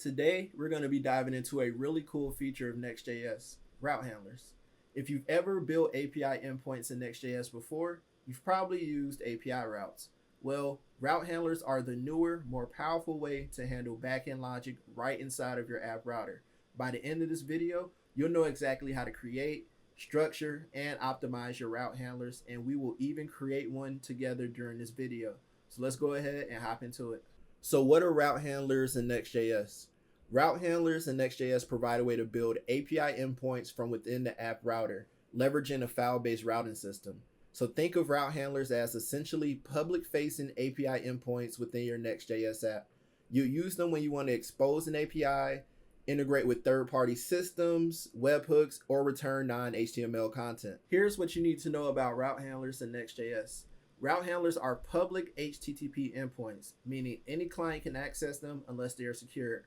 Today, we're going to be diving into a really cool feature of Next.js, route handlers. If you've ever built API endpoints in Next.js before, you've probably used API routes. Well, route handlers are the newer, more powerful way to handle backend logic right inside of your app router. By the end of this video, you'll know exactly how to create, structure, and optimize your route handlers, and we will even create one together during this video. So let's go ahead and hop into it. So what are route handlers in Next.js? Route handlers in Next.js provide a way to build API endpoints from within the app router, leveraging a file-based routing system. So think of route handlers as essentially public-facing API endpoints within your Next.js app. You use them when you want to expose an API, integrate with third-party systems, webhooks, or return non-HTML content. Here's what you need to know about route handlers in Next.js. Route handlers are public HTTP endpoints, meaning any client can access them unless they are secured.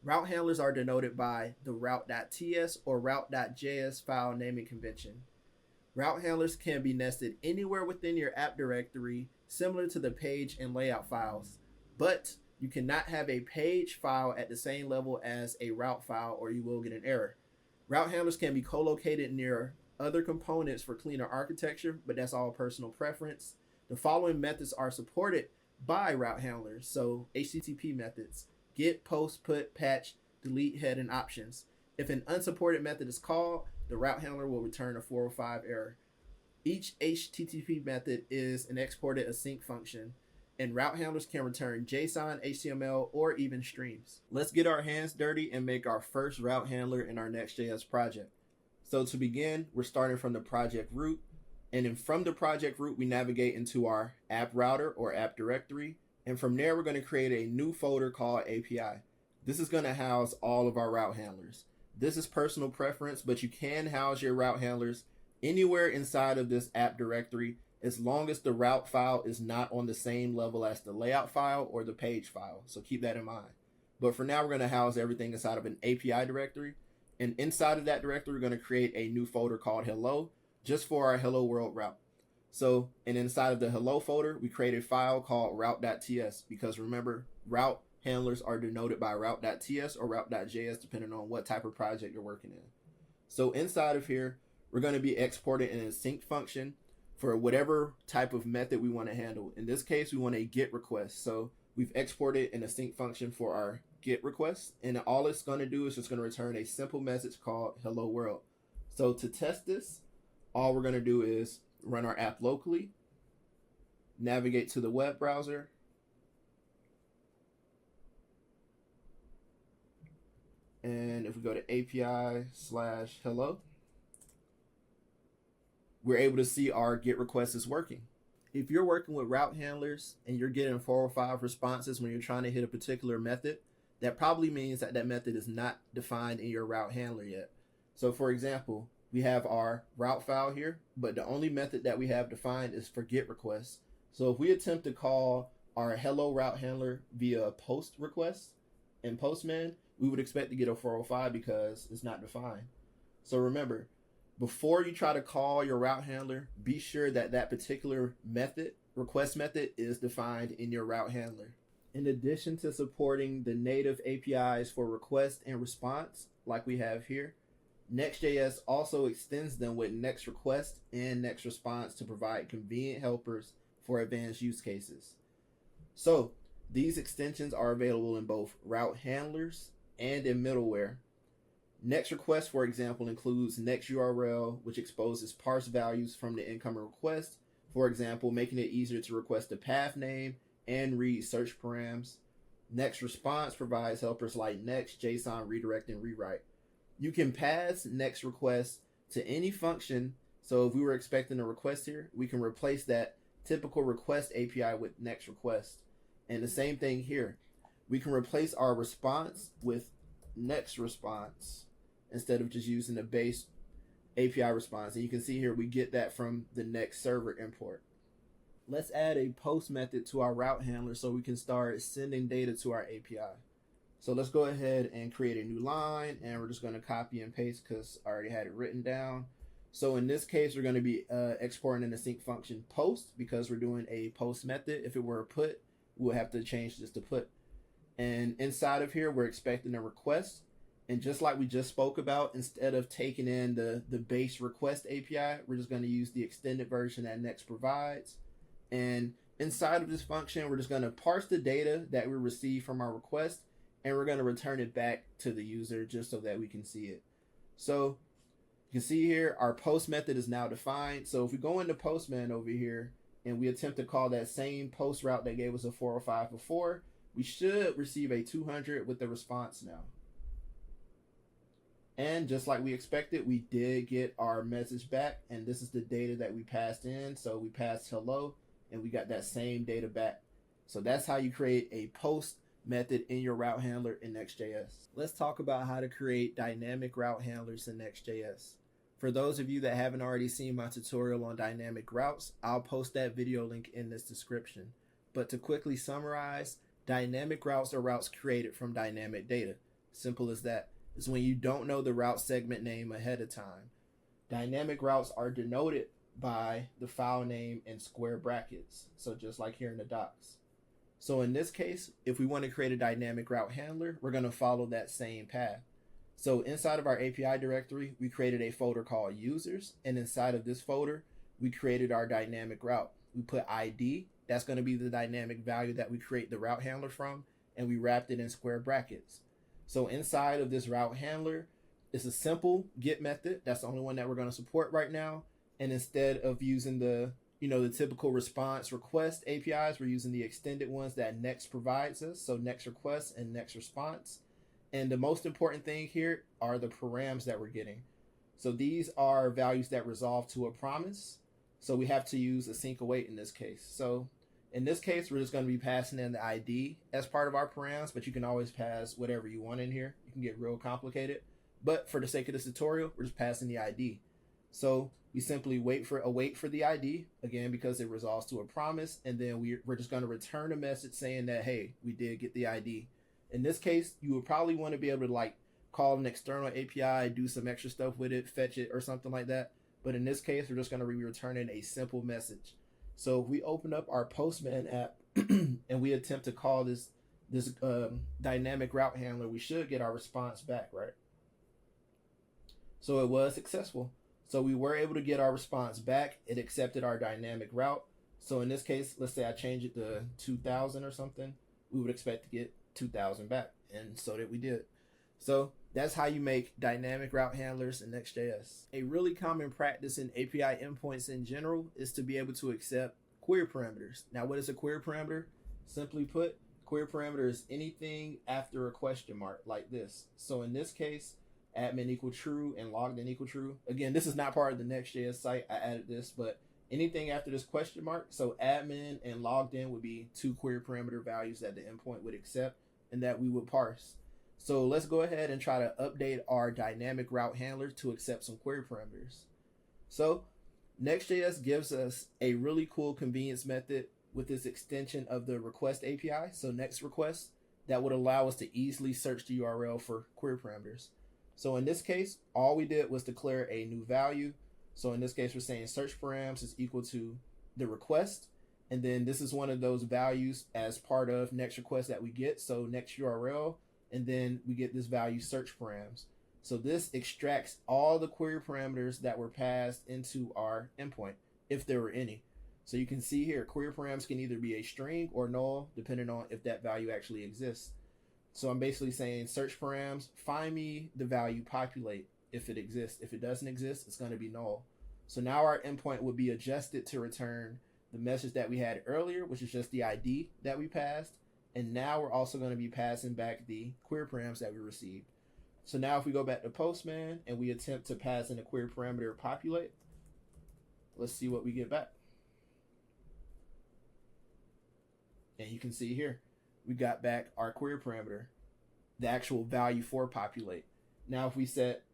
Route handlers are denoted by the route.ts or route.js file naming convention. Route handlers can be nested anywhere within your app directory, similar to the page and layout files, but you cannot have a page file at the same level as a route file or you will get an error. Route handlers can be co-located near other components for cleaner architecture, but that's all personal preference. The following methods are supported by route handlers. So HTTP methods: get, post, put, patch, delete, head, and options. If an unsupported method is called, the route handler will return a 405 error. Each HTTP method is an exported async function, and route handlers can return JSON, HTML, or even streams. Let's get our hands dirty and make our first route handler in our Next.js project. So to begin, we're starting from the project root. And then from the project root, we navigate into our app router or app directory. And from there, we're going to create a new folder called API. This is going to house all of our route handlers. This is personal preference, but you can house your route handlers anywhere inside of this app directory as long as the route file is not on the same level as the layout file or the page file. So keep that in mind. But for now, we're going to house everything inside of an API directory. And inside of that directory, we're going to create a new folder called hello, just for our hello world route. So, and inside of the hello folder, we create a file called route.ts because remember, route handlers are denoted by route.ts or route.js depending on what type of project you're working in. So inside of here, we're going to be exporting an async function for whatever type of method we want to handle. In this case, we want a get request. So we've exported an async function for our get request, and all it's going to do is just going to return a simple message called hello world. So to test this, all we're going to do is run our app locally, navigate to the web browser, and if we go to API/hello, we're able to see our get request is working. If you're working with route handlers and you're getting 405 responses when you're trying to hit a particular method, that probably means that that method is not defined in your route handler yet. So for example, we have our route file here, but the only method that we have defined is for get request. So if we attempt to call our hello route handler via post request in Postman, we would expect to get a 405 because it's not defined. So remember, before you try to call your route handler, be sure that that particular method, request method, is defined in your route handler. In addition to supporting the native APIs for request and response, like we have here, Next.js also extends them with Next Request and Next Response to provide convenient helpers for advanced use cases. So these extensions are available in both route handlers and in middleware. Next Request, for example, includes Next URL, which exposes parse values from the incoming request, for example, making it easier to request a path name and read search params. Next Response provides helpers like Next, JSON, redirect, and rewrite. You can pass Next Request to any function. So if we were expecting a request here, we can replace that typical request API with Next Request. And the same thing here. We can replace our response with Next Response instead of just using the base API response. And you can see here we get that from the Next server import. Let's add a post method to our route handler so we can start sending data to our API. So let's go ahead and create a new line, and we're just going to copy and paste because I already had it written down. So in this case, we're going to be exporting an async function post because we're doing a post method. If it were a put, we'll have to change this to put. And inside of here, we're expecting a request. And just like we just spoke about, instead of taking in the base request API, we're just going to use the extended version that Next provides. And inside of this function, we're just going to parse the data that we receive from our request, and we're going to return it back to the user just so that we can see it. So you can see here, our post method is now defined. So if we go into Postman over here and we attempt to call that same post route that gave us a 405 before, we should receive a 200 with the response now. And just like we expected, we did get our message back, and this is the data that we passed in. So we passed hello, and we got that same data back. So that's how you create a post method in your route handler in Next.js. Let's talk about how to create dynamic route handlers in Next.js. For those of you that haven't already seen my tutorial on dynamic routes, I'll post that video link in this description. But to quickly summarize, dynamic routes are routes created from dynamic data. Simple as that. It's when you don't know the route segment name ahead of time. Dynamic routes are denoted by the file name in square brackets. So just like here in the docs. So in this case, if we want to create a dynamic route handler, we're going to follow that same path. So inside of our API directory, we created a folder called users. And inside of this folder, we created our dynamic route. We put ID. That's going to be the dynamic value that we create the route handler from. And we wrapped it in square brackets. So inside of this route handler, it's a simple get method. That's the only one that we're going to support right now. And instead of using the typical response request APIs, we're using the extended ones that Next provides us. So Next request and Next response. And the most important thing here are the params that we're getting. So these are values that resolve to a promise. So we have to use async await in this case. So in this case, we're just going to be passing in the ID as part of our params, but you can always pass whatever you want in here. You can get real complicated. But for the sake of this tutorial, we're just passing the ID. So we simply await for the ID, again, because it resolves to a promise. And then we're just going to return a message saying that, hey, we did get the ID. In this case, you would probably want to be able to call an external API, do some extra stuff with it, fetch it or something like that. But in this case, we're just going to be returning a simple message. So if we open up our Postman app and we attempt to call this dynamic route handler, we should get our response back, right? So it was successful. So we were able to get our response back. It accepted our dynamic route. So in this case, let's say I change it to 2000 or something. We would expect to get 2000 back. And so that we did. So that's how you make dynamic route handlers in Next.js. A really common practice in API endpoints in general is to be able to accept query parameters. Now, what is a query parameter? Simply put, query parameter is anything after a question mark like this. So in this case, admin equal true and logged in equal true. Again, this is not part of the Next.js site. I added this, but anything after this question mark. So admin and logged in would be two query parameter values that the endpoint would accept and that we would parse. So let's go ahead and try to update our dynamic route handler to accept some query parameters. So Next.js gives us a really cool convenience method with this extension of the request API, so Next request, that would allow us to easily search the URL for query parameters. So in this case, all we did was declare a new value. So in this case, we're saying search params is equal to the request. And then this is one of those values as part of Next request that we get. So Next URL. And then we get this value search params. So this extracts all the query parameters that were passed into our endpoint, if there were any. So you can see here, query params can either be a string or null, depending on if that value actually exists. So I'm basically saying search params, find me the value populate if it exists. If it doesn't exist, it's going to be null. So now our endpoint would be adjusted to return the message that we had earlier, which is just the ID that we passed. And now we're also going to be passing back the query params that we received. So now if we go back to Postman and we attempt to pass in a query parameter populate, let's see what we get back. And you can see here, we got back our query parameter, the actual value for populate. Now if we set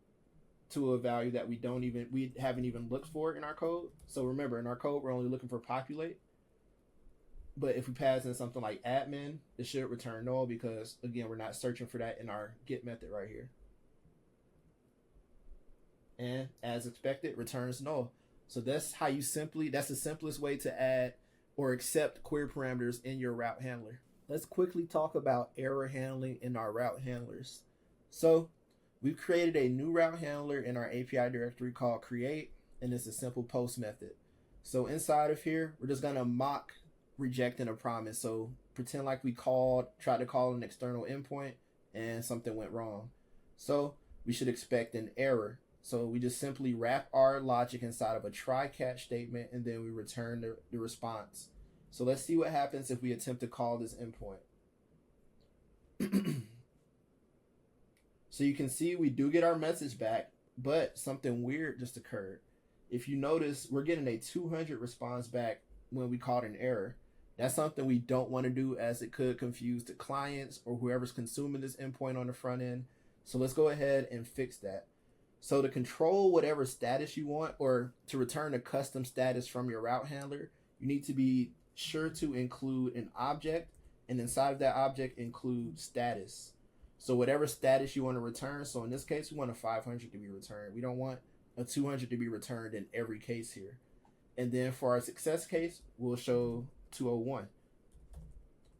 to a value that we haven't even looked for in our code. So remember, in our code, we're only looking for populate. But if we pass in something like admin, it should return null because, again, we're not searching for that in our get method right here. And as expected, returns null. So that's the simplest way to add or accept query parameters in your route handler. let's quickly talk about error handling in our route handlers. So we've created a new route handler in our API directory called create, and it's a simple post method. So inside of here, we're just gonna mock rejecting a promise. So pretend like we tried to call an external endpoint and something went wrong. So we should expect an error. So we just simply wrap our logic inside of a try catch statement, and then we return the response. So let's see what happens if we attempt to call this endpoint. So you can see we do get our message back, but something weird just occurred. If you notice, we're getting a 200 response back when we caught an error. That's something we don't want to do, as it could confuse the clients or whoever's consuming this endpoint on the front end. So let's go ahead and fix that. So to control whatever status you want, or to return a custom status from your route handler, you need to be sure to include an object, and inside of that object include status. So whatever status you want to return. So in this case, we want a 500 to be returned. We don't want a 200 to be returned in every case here. And then for our success case, we'll show 201.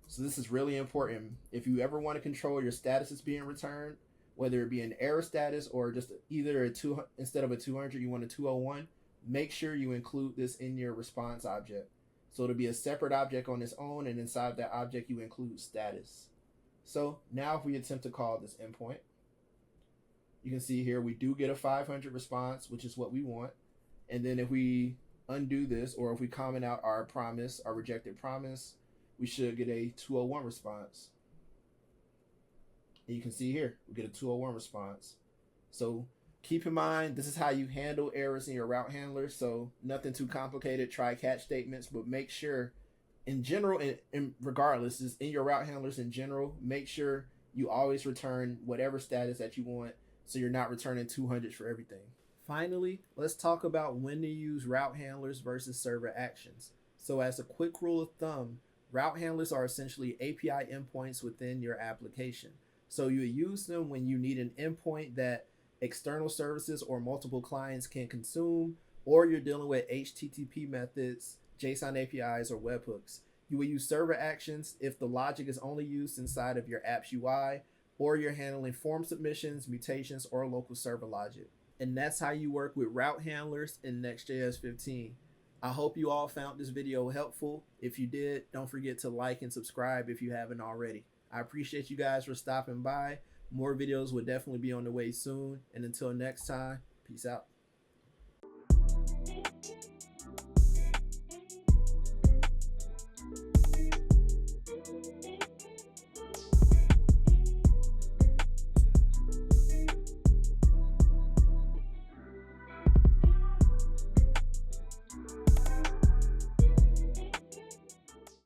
So this is really important. If you ever want to control your statuses being returned, whether it be an error status or just either instead of a 200, you want a 201, make sure you include this in your response object. So it'll be a separate object on its own, and inside that object you include status. So now if we attempt to call this endpoint, you can see here we do get a 500 response, which is what we want. And then if we undo this, or if we comment out our promise, our rejected promise, we should get a 201 response. And you can see here, we get a 201 response. So keep in mind, this is how you handle errors in your route handler. So nothing too complicated, try catch statements, but make sure in general, and regardless, is in your route handlers in general, make sure you always return whatever status that you want, so you're not returning 200s for everything. Finally, let's talk about when to use route handlers versus server actions. So as a quick rule of thumb, route handlers are essentially API endpoints within your application. So you use them when you need an endpoint that external services or multiple clients can consume, or you're dealing with HTTP methods, JSON APIs, or webhooks. You will use server actions if the logic is only used inside of your app's UI, or you're handling form submissions, mutations, or local server logic. And that's how you work with route handlers in Next.js 15. I hope you all found this video helpful. If you did, don't forget to like and subscribe if you haven't already. I appreciate you guys for stopping by. More videos will definitely be on the way soon. And until next time, peace out.